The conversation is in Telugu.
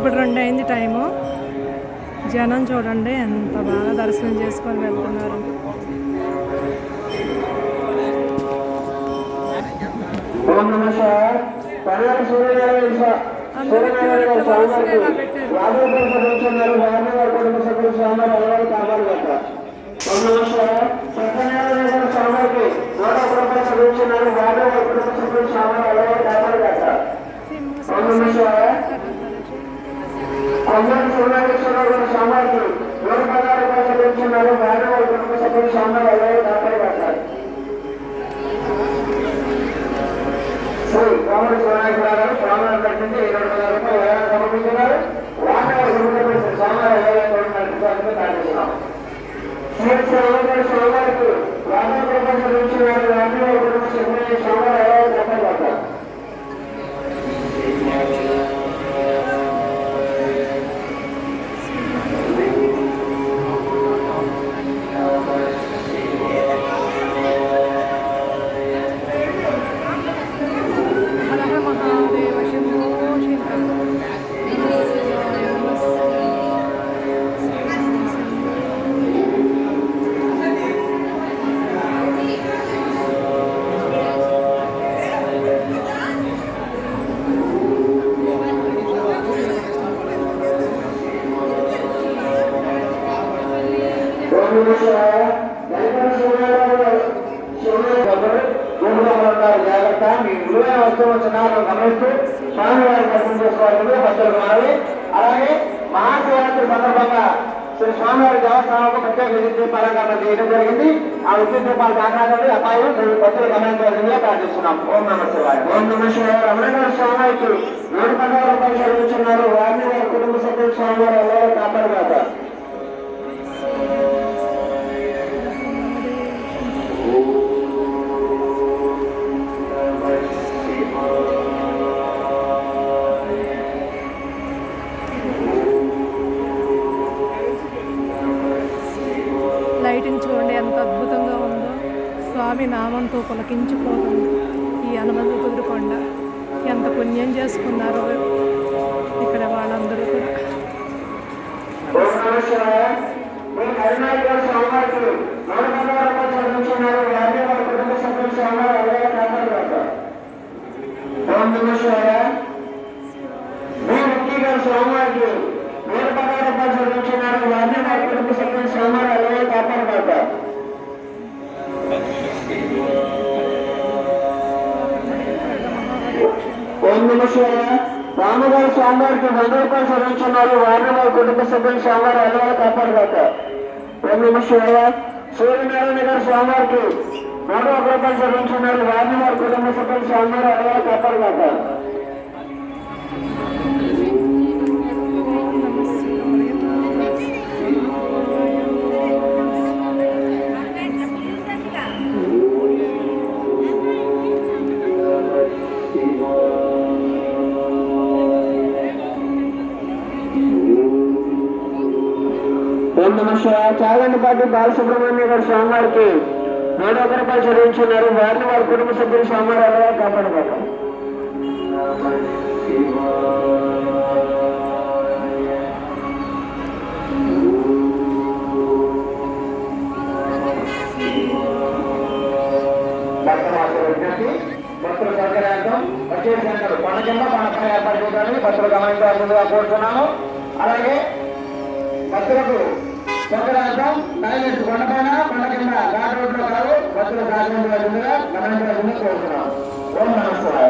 ఇప్పుడు 2 అయింది టైము. జనం చూడండి ఎంత బాగా దర్శనం చేసుకొని వెళ్తున్నారు. అందరూ ప్యూరిటీ వాల్స్ని ఇలా పెట్టారు. జాగ్రత్త మీ విలువైన వస్తువులు చిన్నారులు గమనిస్తూ స్వామివారి దర్శనం చేసుకోవాలని భక్తులు మారి. అలాగే మహాశివరాత్రి సందర్భంగా శ్రీ స్వామివారి దేవస్థానంలో ప్రత్యేక విద్యుత్ దీపాలంకరణ చేయడం జరిగింది. ఆ విద్యుత్ దీపాలు కారణాలు అపాయం భక్తులు గమనించవలసిందిగా ప్రార్థిస్తున్నాం. ఓం నమ శివాయ. ఓం నమ శివాయ. రమణగారు స్వామికి 110,000 రూపాయలు చదివించున్నారు. వారిని వారి కుటుంబ సభ్యులు స్వామివారి ఎవరో కాపాడుగాక. లైటింగ్ చూడండి ఎంత అద్భుతంగా ఉందో. స్వామి నామంతో పులకించిపోతుంది ఈ హనుమంతుడి కొండ. ఎంత పుణ్యం చేసుకున్నారో ఇక్కడ వాళ్ళందరూ కూడా. రామగారు స్వామివారికి 100 రూపాయలు చదివించున్నారు. వారిని వారి కుటుంబ సభ్యులు స్వామివారు అలవాటు కాపాడుగాక. ఓం నమ శివాయ. సూర్యనారాయణ గారు స్వామివారికి 101 రూపాయలు చదివించున్నారు. వారిని వారి కుటుంబ సభ్యులు స్వామివారు అలవాటు కాపాడుగాక. చాగంటిపాటి బాలసుబ్రహ్మణ్య గారు స్వామివారికి 101 రూపాయలు చదివించున్నారు. వారిని వారి కుటుంబ సభ్యులు స్వామివారు అలా కాపాడబాక. భక్తుల సౌకర్యార్థం వచ్చేసినట్టు కొండ కింద పండుగ ఏర్పాటు చేయడానికి భక్తులు గమనించాల్సిందిగా కోరుతున్నాము. అలాగే భక్తులకు సౌకర్యార్థం టాయిలెట్స్ కొండపైన కొండ కింద ఘాట్ రోడ్ లో కాదు భక్తులు సహకరించవలసిందిగా గమనించవలసిందిగా కోరుతున్నాము. ఓం నమ శివాయ.